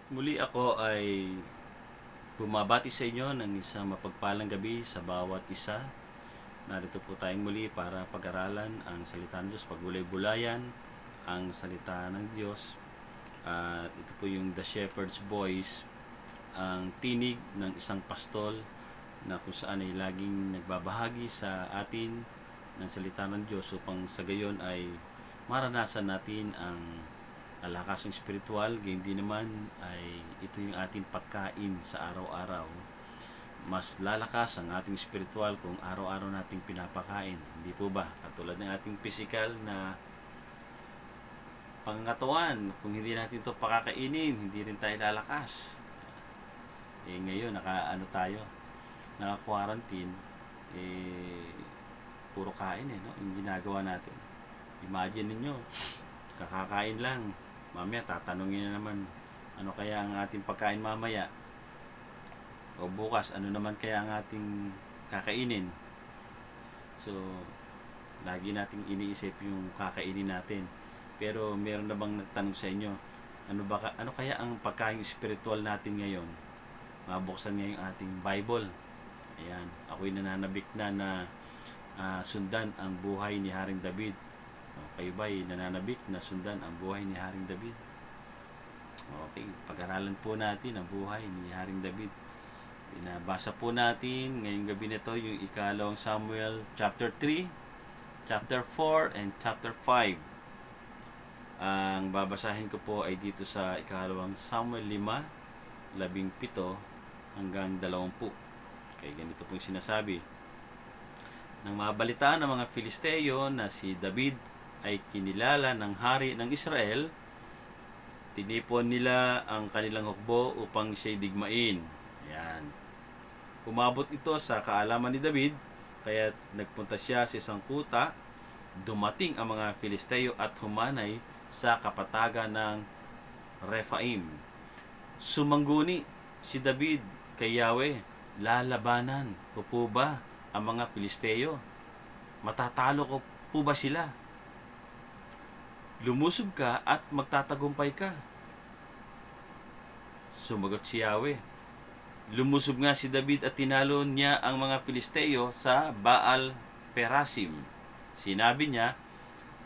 Muli ako ay bumabati sa inyo ng isang mapagpalang gabi sa bawat isa. Narito po tayong muli para pag-aralan ang salita ng Diyos, pagbulay-bulayan ang salita ng Diyos. At ito po yung The Shepherd's Voice, ang tinig ng isang pastol na kung saan ay laging nagbabahagi sa atin ng salita ng Diyos upang sa gayon ay maranasan natin ang lakas ng spiritual. Gayon din naman ay ito yung ating pagkain sa araw-araw. Mas lalakas ang ating spiritual kung araw-araw nating pinapakain. Hindi po ba? Katulad ng ating physical na pangangatawan, kung hindi natin ito pakakainin, hindi rin tayo lalakas. Ngayon, naka-quarantine, puro kain no? Yung ginagawa natin. Imagine ninyo, kakakain lang. Mamaya, tatanungin na naman, ano kaya ang ating pagkain mamaya? O bukas, ano naman kaya ang ating kakainin? So, lagi nating iniisip yung kakainin natin. Pero meron na bang nagtanong sa inyo, ano kaya ang pagkain spiritual natin ngayon? Mabuksan ngayon ating Bible. Ayan, ako'y nananabik na sundan ang buhay ni Haring David. Kayo ba'y nananabik na sundan ang buhay ni Haring David? Okay, pag-aralan po natin ang buhay ni Haring David. Binabasa po natin ngayong gabi nito yung ikalawang Samuel chapter 3, chapter 4, and chapter 5. Ang babasahin ko po ay dito sa ikalawang Samuel 5, 17 hanggang 20. Okay, ganito pong sinasabi. Nang mabalitaan ng mga Filisteo na si David ay kinilala ng hari ng Israel, tinipon nila ang kanilang hukbo upang siya'y digmain. Ayan. Umabot ito sa kaalaman ni David, kaya nagpunta siya sa isang kuta. Dumating ang mga Filisteo at humanay sa kapatagan ng Rephaim. Sumangguni si David kay Yahweh, lalabanan ko po ba ang mga Filisteo? Matatalo ko po ba sila? Lumusob ka at magtatagumpay ka. Sumagot si Yahweh. Lumusob nga si David at tinalo niya ang mga Filisteo sa Baal Perasim. Sinabi niya,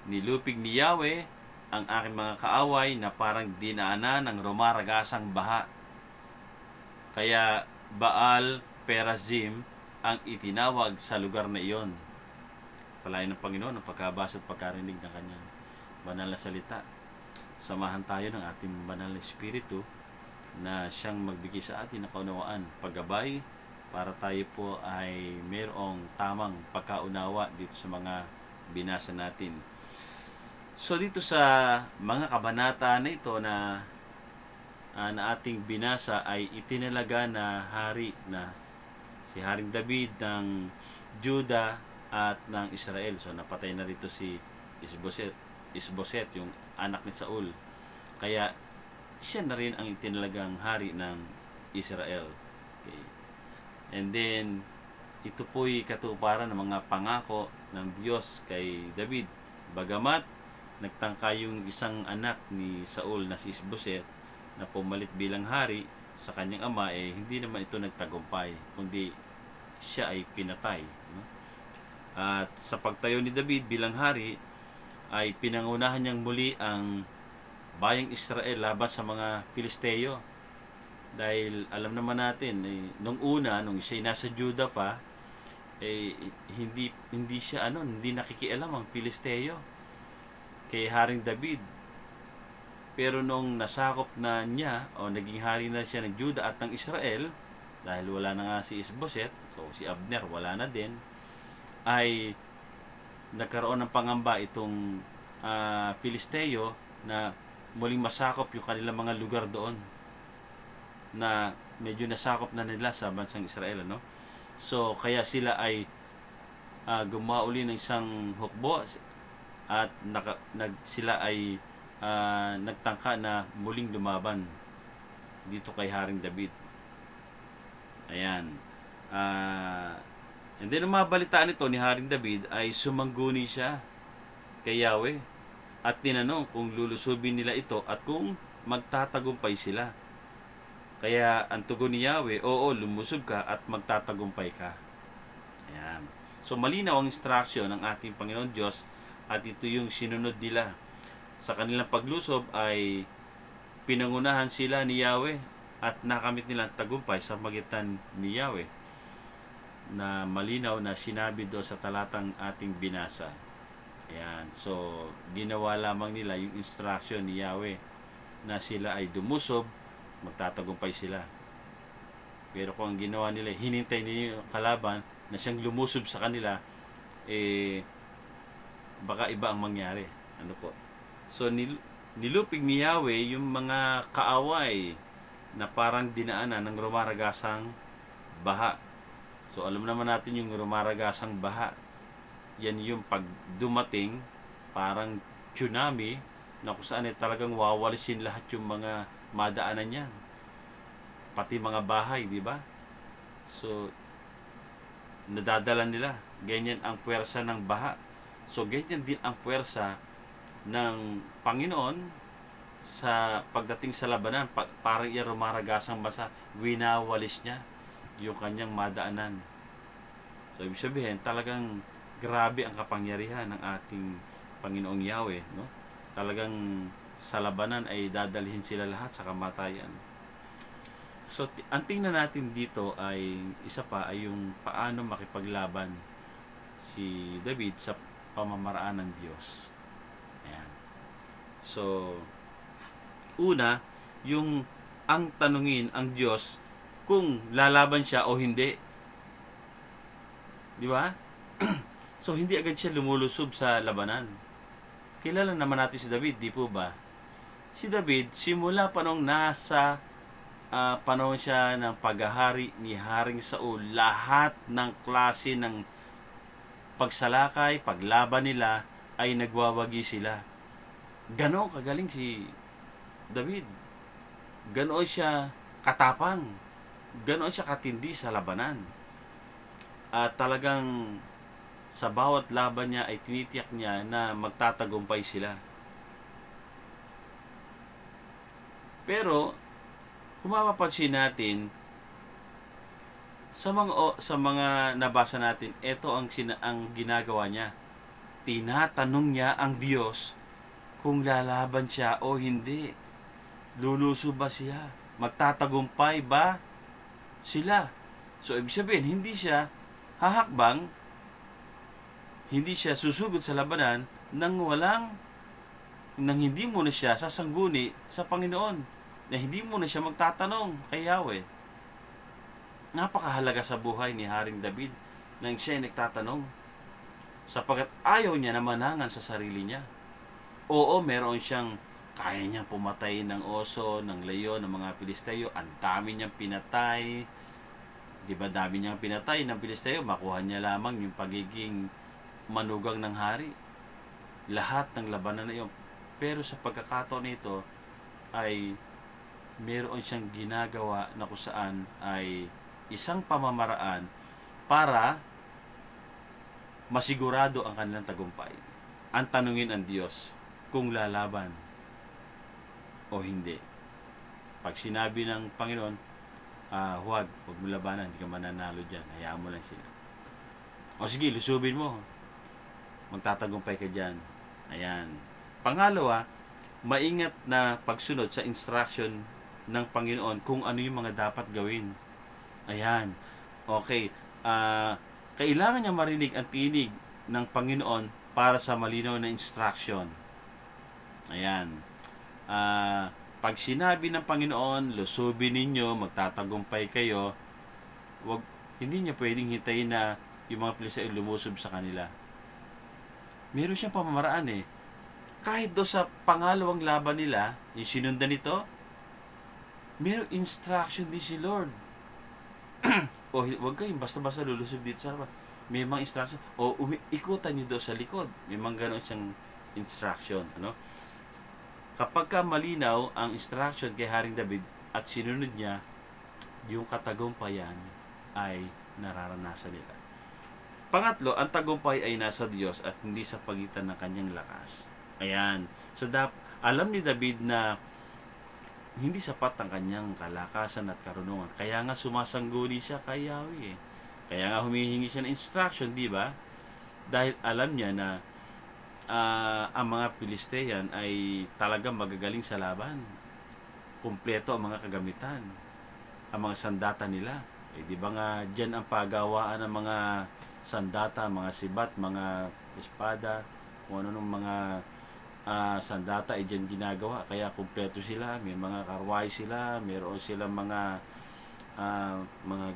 nilupig ni Yahweh ang aking mga kaaway na parang dinaanan ng rumaragasang baha. Kaya Baal Perazim ang itinawag sa lugar na iyon. Palayan ng Panginoon ang pagkabasa at pagkarinig ng kanyang banal na salita. Samahan tayo ng ating banal na Espiritu na siyang magbigay sa atin ng kaunawaan, paggabay, para tayo po ay mayroong tamang pagkaunawa dito sa mga binasa natin. So dito sa mga kabanata na ito na ating binasa ay itinalaga na hari na si Haring David ng Juda at ng Israel. So napatay na rito si Isboset, yung anak ni Saul. Kaya siya na rin ang itinalagang hari ng Israel. Okay. And then ito po'y katuparan ng mga pangako ng Diyos kay David. Bagamat nagtangka yung isang anak ni Saul na si Isboset na pumalit bilang hari sa kanyang ama, hindi naman ito nagtagumpay, kundi siya ay pinatay. No? At sa pagtayo ni David bilang hari, ay pinangunahan niyang muli ang bayang Israel laban sa mga Filisteo. Dahil alam naman natin, nung siya nasa Juda pa, hindi siya hindi nakikialam ang Filisteo kay Haring David. Pero nung nasakop na niya o naging hari na siya ng Juda at ng Israel, dahil wala na nga si Isboset, so si Abner wala na din, ay nagkaroon ng pangamba itong Filisteo na muling masakop yung kanilang mga lugar doon na medyo nasakop na nila sa bansang Israel. So kaya sila ay gumawa uli ng isang hukbo at sila ay nagtangka na muling lumaban dito kay Haring David. Ayan. And then ang mabalitaan nito ni Haring David ay sumangguni siya kay Yahweh at tinanong kung lulusubin nila ito at kung magtatagumpay sila. Kaya ang tugon ni Yahweh, oo, lumusob ka at magtatagumpay ka. Ayan. So malinaw ang instruction ng ating Panginoon Diyos at ito yung sinunod nila. Sa kanilang paglusob ay pinangunahan sila ni Yahweh at nakamit nila ang tagumpay sa magitan ni Yahweh na malinaw na sinabi do sa talatang ating binasa. Ayan. So, ginawa lamang nila yung instruction ni Yahweh na sila ay dumusob, magtatagumpay sila. Pero kung ang ginawa nila, hinintay nila yung kalaban na siyang lumusob sa kanila, baka iba ang mangyari. Ano po? So, nilupig ni Yahweh yung mga kaaway na parang dinaanan ng rumaragasang baha. So, alam naman natin yung rumaragasang baha. Yan yung pag dumating, parang tsunami, na kung saan talagang wawalisin lahat yung mga madaanan niya. Pati mga bahay, di ba? So, nadadala nila. Ganyan ang puwersa ng baha. So, ganyan din ang puwersa ng Panginoon sa pagdating sa labanan. Parang iya rumaragasang basa, winawalis niya yung kanyang madaanan. So, ibig sabihin, talagang grabe ang kapangyarihan ng ating Panginoong Yahweh, no? Talagang sa labanan ay dadalhin sila lahat sa kamatayan. So, ang tingnan natin dito ay isa pa ay yung paano makipaglaban si David sa pamamaraan ng Diyos. Ayan. So, una, yung ang tanungin ang Diyos kung lalaban siya o hindi. Di ba? So, hindi agad siya lumulusob sa labanan. Kilala naman natin si David, di po ba? Si David, simula pa nung nasa panahon siya ng paghahari ni Haring Saul, lahat ng klase ng pagsalakay, paglaban nila, ay nagwawagi sila. Ganon kagaling si David. Ganon siya katapang. Ganon siya katindi sa labanan. At talagang sa bawat laban niya ay tinitiyak niya na magtatagumpay sila. Pero kung mapapansin natin sa mga nabasa natin, ito ang ginagawa niya. Tinatanong niya ang Diyos kung lalaban siya o hindi. Luluso ba siya? Magtatagumpay ba sila? So ibig sabihin, hindi siya hahakbang, hindi siya susugod sa labanan nang hindi mo na siya sasangguni sa Panginoon, na hindi mo na siya magtatanong kay Yahweh. Napakahalaga sa buhay ni Haring David nang siya ay nagtatanong, sapagkat ayaw niya na manangan sa sarili niya. Oo, meron siyang kaya niyang pumatay ng oso, ng leyon, ng mga Pilisteo. Ang dami niyang pinatay. Di ba dami niyang pinatay ng Pilisteo? Makuha niya lamang yung pagiging manugang ng hari. Lahat ng labanan na yun. Pero sa pagkakataon nito ay meron siyang ginagawa na kung saan ay isang pamamaraan para masigurado ang kanilang tagumpay. Ang tanungin ang Diyos kung lalaban o hindi. Pag sinabi ng Panginoon, huwag mo labanan, hindi ka mananalo dyan, hayaan mo lang sila. O sige, lusubin mo, magtatagumpay ka dyan. Ayan. Pangalawa, maingat na pagsunod sa instruction ng Panginoon kung ano yung mga dapat gawin. Ayan. Okay. Kailangan niya marinig ang tinig ng Panginoon para sa malinaw na instruction. Ayan. Pag sinabi ng Panginoon, lusubin ninyo, magtatagumpay kayo, hindi niya pwedeng hintayin na yung mga Pilisteo ay lumusob sa kanila. Meron siyang pamamaraan eh. Kahit do sa pangalawang laban nila, yung sinundan nito, merong instruction din si Lord. O huwag kayong basta-basta lulusob dito sa laban. May mga instruction. O ikutan nyo do sa likod. May mga gano'n siyang instruction. Ano? Kapag ka malinaw ang instruction kay Haring David at sinunod niya, yung katagumpayan ay nararanasan nila. Pangatlo, ang tagumpay ay nasa Diyos at hindi sa pagitan ng kanyang lakas. Ayan. So, alam ni David na hindi sapat ang kanyang kalakasan at karunungan. Kaya nga sumasangguni siya kay Yahweh. Kaya nga humihingi siya ng instruction, di ba? Dahil alam niya na ang mga Pilisteyan ay talagang magagaling sa laban. Kumpleto ang mga kagamitan, ang mga sandata nila. Di ba nga dyan ang pagawaan ng mga sandata, mga sibat, mga espada, kung ano nung mga sandata ay dyan ginagawa. Kaya kumpleto sila, may mga karway sila, meron silang mga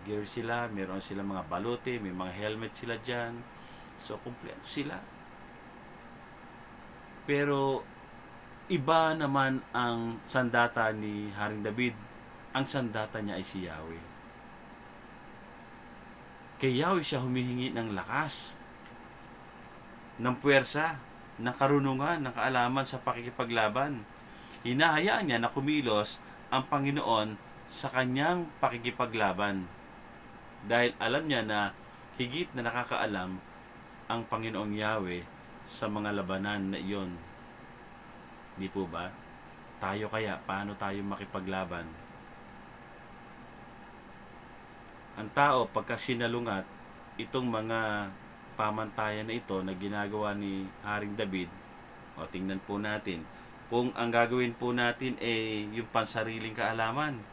gear sila, meron silang mga balote, may mga helmet sila dyan. So kumpleto sila. Pero iba naman ang sandata ni Haring David. Ang sandata niya ay si Yahweh. Kay Yahweh siya humihingi ng lakas, ng puwersa, ng karunungan, ng kaalaman sa pakikipaglaban. Hinahayaan niya na kumilos ang Panginoon sa kanyang pakikipaglaban. Dahil alam niya na higit na nakakaalam ang Panginoong Yahweh sa mga labanan na iyon. Di po ba? Tayo kaya, paano tayo makipaglaban? Ang tao, pagka sinalungat, itong mga pamantayan na ito na ginagawa ni Haring David, o tingnan po natin, kung ang gagawin po natin ay yung pansariling kaalaman,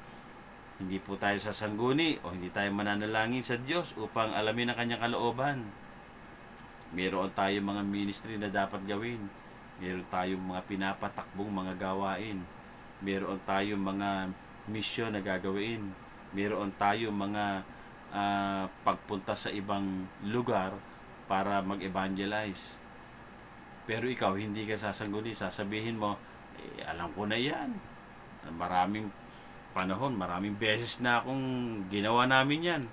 hindi po tayo sasangguni o hindi tayo mananalangin sa Diyos upang alamin ang kanyang kalooban. Meron tayong mga ministry na dapat gawin. Meron tayong mga pinapatakbong mga gawain. Meron tayong mga misyon na gagawin. Meron tayong mga pagpunta sa ibang lugar para mag-evangelize. Pero ikaw, hindi ka sasangguni. Sasabihin mo, alam ko na yan. Maraming panahon, maraming beses na akong ginawa namin yan.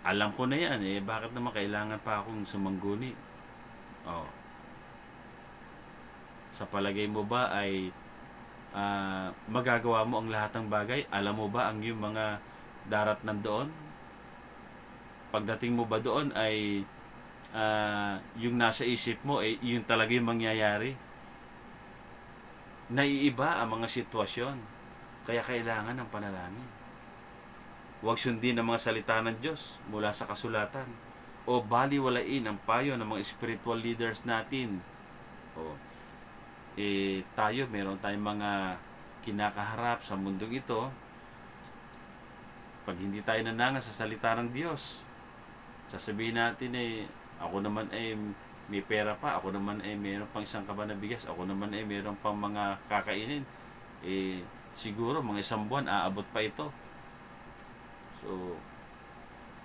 Alam ko na yan. Bakit naman kailangan pa akong sumangguni? Sa palagay mo ba ay magagawa mo ang lahat ng bagay? Alam mo ba ang iyong mga daratnan doon? Pagdating mo ba doon ay yung nasa isip mo ay yung talaga yung mangyayari? Naiiba ang mga sitwasyon. Kaya kailangan ng panalangin. Huwag sundin ang mga salita ng Diyos mula sa kasulatan o baliwalain ang payo ng mga spiritual leaders natin. Tayo, meron tayong mga kinakaharap sa mundong ito. Pag hindi tayo nananga sa salita ng Diyos, sasabihin natin ako naman may pera pa, ako naman meron pang isang kaban na bigas, ako naman meron pang mga kakainin. Siguro mga isang buwan aabot pa ito. So,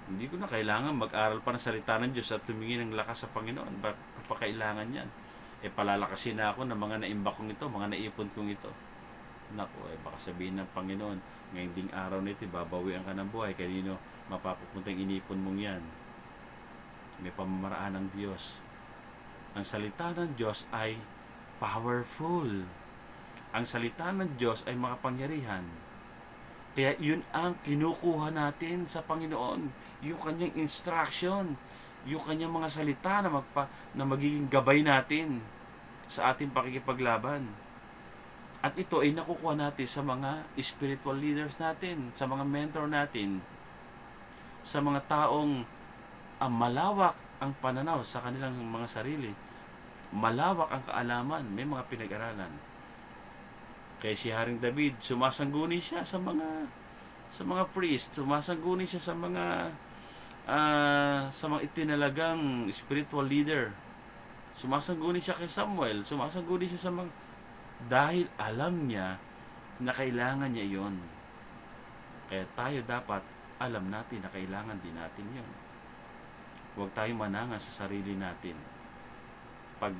hindi ko na kailangan mag-aral pa ng salita ng Diyos at tumingin ng lakas sa Panginoon. Bakit pa kailangan yan? Palalakasin na ako ng mga naimbak kong ito, mga naipon kong ito. Naku, baka sabihin ng Panginoon, ngayong ding araw nito, babawian ka ng buhay. Kanino mapapupuntang inipon mong yan? May pamamaraan ng Diyos. Ang salita ng Diyos ay powerful. Ang salita ng Diyos ay makapangyarihan. Kaya yun ang kinukuha natin sa Panginoon. Yung kanyang instruction, yung kanyang mga salita na magiging gabay natin sa ating pakikipaglaban. At ito ay nakukuha natin sa mga spiritual leaders natin, sa mga mentor natin, sa mga taong malawak ang pananaw sa kanilang mga sarili. Malawak ang kaalaman, may mga pinag-aralan. Kaya si Haring David, sumasangguni siya sa mga priest, sumasangguni siya sa mga itinalagang spiritual leader. Sumasangguni siya kay Samuel, sumasangguni siya sa mga, dahil alam niya na kailangan niya yon. Kaya tayo dapat alam natin na kailangan din natin yon. Huwag tayong manangan sa sarili natin. Pag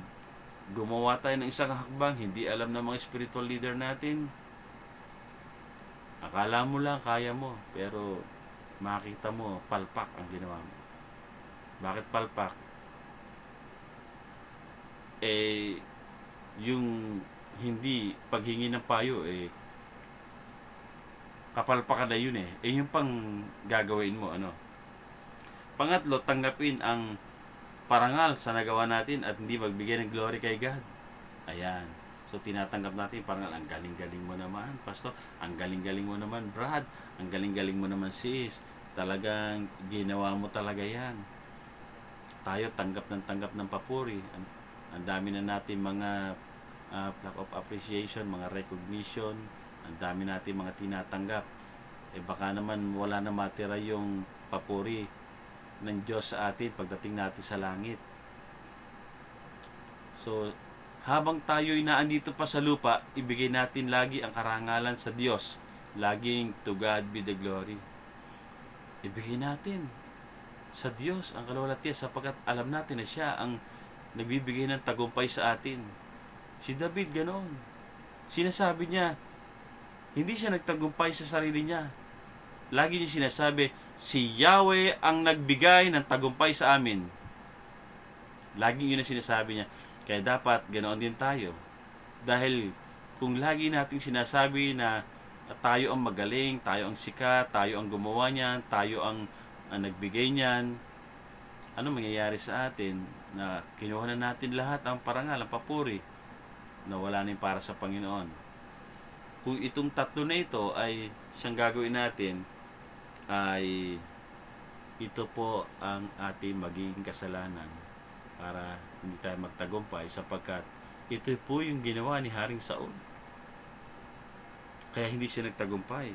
gumawa tayo ng isang hakbang, hindi alam ng mga spiritual leader natin, akala mo lang kaya mo, pero makita mo, palpak ang ginawa mo. Bakit palpak? Yung hindi paghingi ng payo, kapalpakan na yun yung pang gagawin mo, Pangatlo, tanggapin ang parangal sa nagawa natin at hindi magbigay ng glory kay God. Ayan. So tinatanggap natin parang ang galing-galing mo naman, pastor. Ang galing-galing mo naman, Brad. Ang galing-galing mo naman, sis. Talagang ginawa mo talaga yan. Tayo tanggap ng papuri. Ang dami na natin mga plaque of appreciation, mga recognition. Ang dami natin mga tinatanggap. Baka naman wala na matira yung papuri ng Diyos sa atin pagdating natin sa langit. So, habang tayo'y naandito pa sa lupa, ibigay natin lagi ang karangalan sa Diyos. Laging to God be the glory. Ibigay natin sa Diyos ang kalwalatian sapagkat alam natin na siya ang nagbibigay ng tagumpay sa atin. Si David ganoon. Sinasabi niya, hindi siya nagtagumpay sa sarili niya. Lagi niya sinasabi, si Yahweh ang nagbigay ng tagumpay sa amin. Lagi yun ang sinasabi niya. Kaya dapat ganoon din tayo. Dahil kung lagi nating sinasabi na tayo ang magaling, tayo ang sikat, tayo ang gumawa niyan, tayo ang nagbigay niyan, ano mangyayari sa atin? Na kinuha na natin lahat ang parangal, ang papuri, na wala na para sa Panginoon. Kung itong tatlo na ito ay siyang gagawin natin, ay ito po ang ating magiging kasalanan para hindi tayo magtagumpay sapagkat ito po yung ginawa ni Haring Saul. Kaya hindi siya nagtagumpay.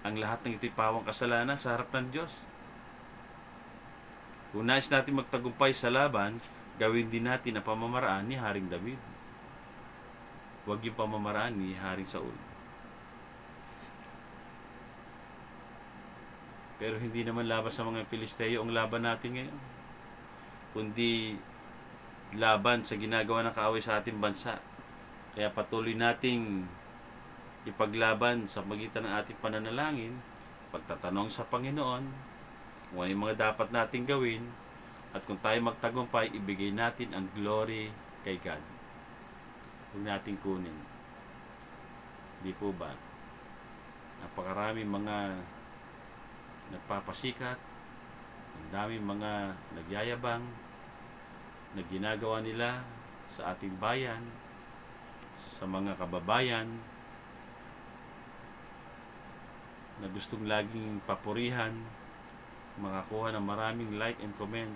Ang lahat ng ito'y pawang kasalanan sa harap ng Diyos. Kung nais natin magtagumpay sa laban, gawin din natin ang pamamaraan ni Haring David. Huwag yung pamamaraan ni Haring Saul. Pero hindi naman laban sa mga Pilisteo ang laban natin ngayon, kundi laban sa ginagawa ng kaaway sa ating bansa. Kaya patuloy nating ipaglaban sa magitan ng ating pananalangin, pagtatanong sa Panginoon kung ano yung mga dapat nating gawin, at kung tayo magtagumpay, ibigay natin ang glory kay God. Huwag natin kunin. Di po ba? Napakarami mga nagpapasikat, ang daming mga nagyayabang na ginagawa nila sa ating bayan, sa mga kababayan na gustong laging papurihan, makakuha ng maraming like and comment.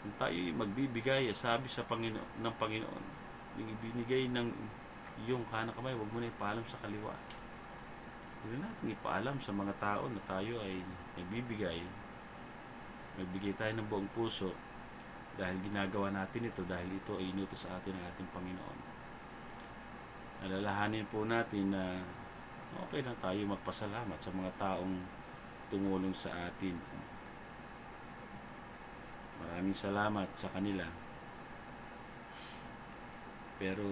Kung tayo magbibigay, sabi sa Panginoon, ng Panginoon, yung ibinigay ng iyong kanang kamay, huwag mo na ipaalam sa kaliwa. Hindi natin ipaalam sa mga tao na tayo ay nagbibigay. Nagbigay tayo ng buong puso dahil ginagawa natin ito, dahil ito ay inutos sa atin ng ating Panginoon. Alalahanin po natin na okay lang tayo magpasalamat sa mga taong tumulong sa atin. Maraming salamat sa kanila. Pero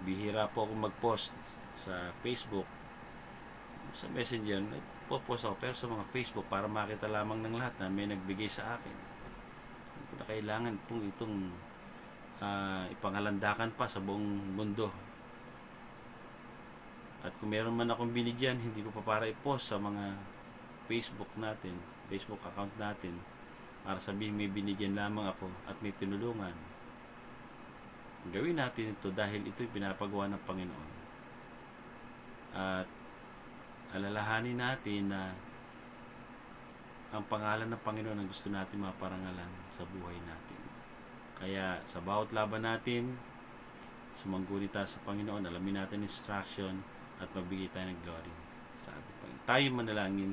bihira po ako mag-post sa Facebook, sa Messenger. Nagpo-post ako pero sa mga Facebook para makita lamang ng lahat na may nagbigay sa akin. Hindi ko na kailangan pong itong ipangalandakan pa sa buong mundo. At kung meron man akong binigyan, hindi ko pa para i-post sa mga Facebook natin, Facebook account natin, para sabihin may binigyan lamang ako at may tinulungan. Gawin natin ito dahil ito'y pinapagawa ng Panginoon. At alalahanin natin na ang pangalan ng Panginoon ang gusto natin maparangalan sa buhay natin. Kaya sa bawat laban natin, sumangguni tayo sa Panginoon, alamin natin instruction at magbigay tayo ng glory sa ating Panginoon. Tayo manalangin.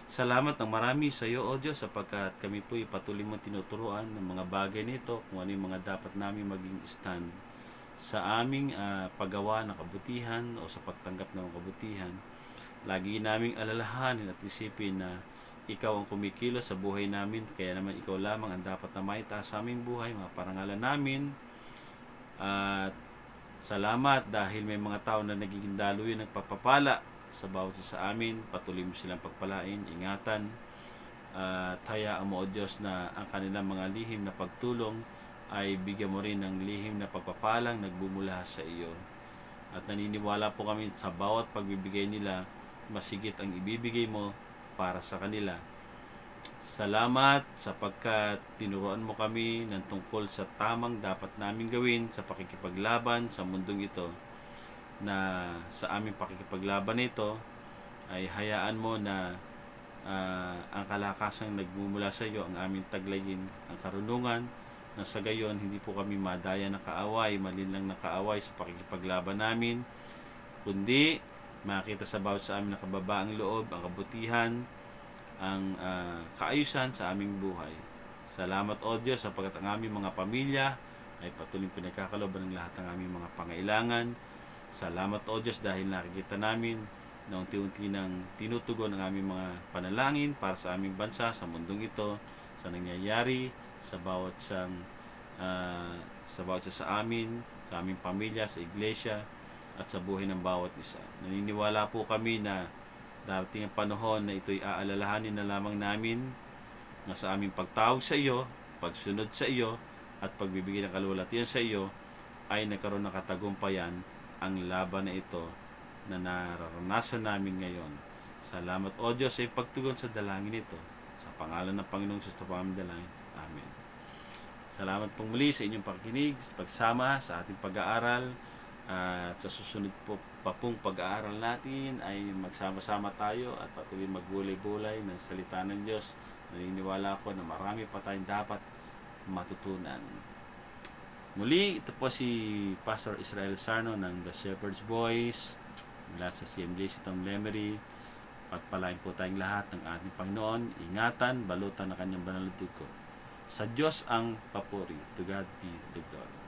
Salamat ng marami sa iyo, O Diyos, sapagkat kami po patuloy mo tinuturuan ng mga bagay nito, kung ano yung mga dapat namin maging stand sa aming paggawa ng kabutihan o sa pagtanggap ng kabutihan. Lagi naming alalahanin at isipin na ikaw ang kumikilos sa buhay namin, kaya naman ikaw lamang ang dapat na maitaas sa aming buhay, mga parangalan namin. At salamat dahil may mga tao na nagiging daluyan nagpapapala sa bawat isa sa amin. Patuloy mo silang pagpalain, ingatan, at hayaan mo, O Diyos, na ang kanilang mga lihim na pagtulong ay bigyan mo rin ng lihim na pagpapalang nagbumula sa iyo. At naniniwala po kami sa bawat pagbibigay nila, masigit ang ibibigay mo para sa kanila. Salamat sapagkat tinuruan mo kami ng tungkol sa tamang dapat namin gawin sa pakikipaglaban sa mundong ito, na sa aming pakikipaglaban nito ay hayaan mo na ang kalakasang nagmumula sa iyo ang aming taglayin, ang karunungan, na sa gayon hindi po kami madaya ng kaaway, malinlang na kaaway sa pakikipaglaban namin, kundi makita sa bawat sa amin na kababaang loob, ang kabutihan, ang kaayusan sa aming buhay. Salamat o Diyos sapagkat ang aming mga pamilya ay patuloy pinagkakaloban ng lahat ng aming mga pangailangan. Salamat o Diyos dahil nakikita namin na unti-unti nang tinutugon ang aming mga panalangin para sa aming bansa, sa mundong ito, sa nangyayari, sa bawat sa amin, sa aming pamilya, sa iglesia, at sa buhay ng bawat isa. Naniniwala po kami na darating ang panahon na ito'y aalalahanin na lamang namin, na sa aming pagtawag sa iyo, pagsunod sa iyo, at pagbibigay ng kaluwalhatian sa iyo, ay nagkaroon ng katagumpayan ang laban na ito na nararanasan namin ngayon. Salamat o Diyos sa pagtugon sa dalangin ito. Sa pangalan ng Panginoong Diyos na pamaming dalangin. Amen. Salamat pong muli sa inyong pakikinig, pagsama sa ating pag-aaral. At sa susunod po pa pong pag-aaral natin ay magsama-sama tayo at patuloy magbulay-bulay ng salita ng Diyos. Naniniwala ako na marami pa tayong dapat matutunan. Muli, ito po si Pastor Israel Sarno ng The Shepherd's Voice mula sa CMJC Tom Lemery. Pagpalain po tayong lahat ng ating Panginoon. Ingatan, balutan ng kanyang banal na dugo. Sa Diyos ang papuri. To God be the glory.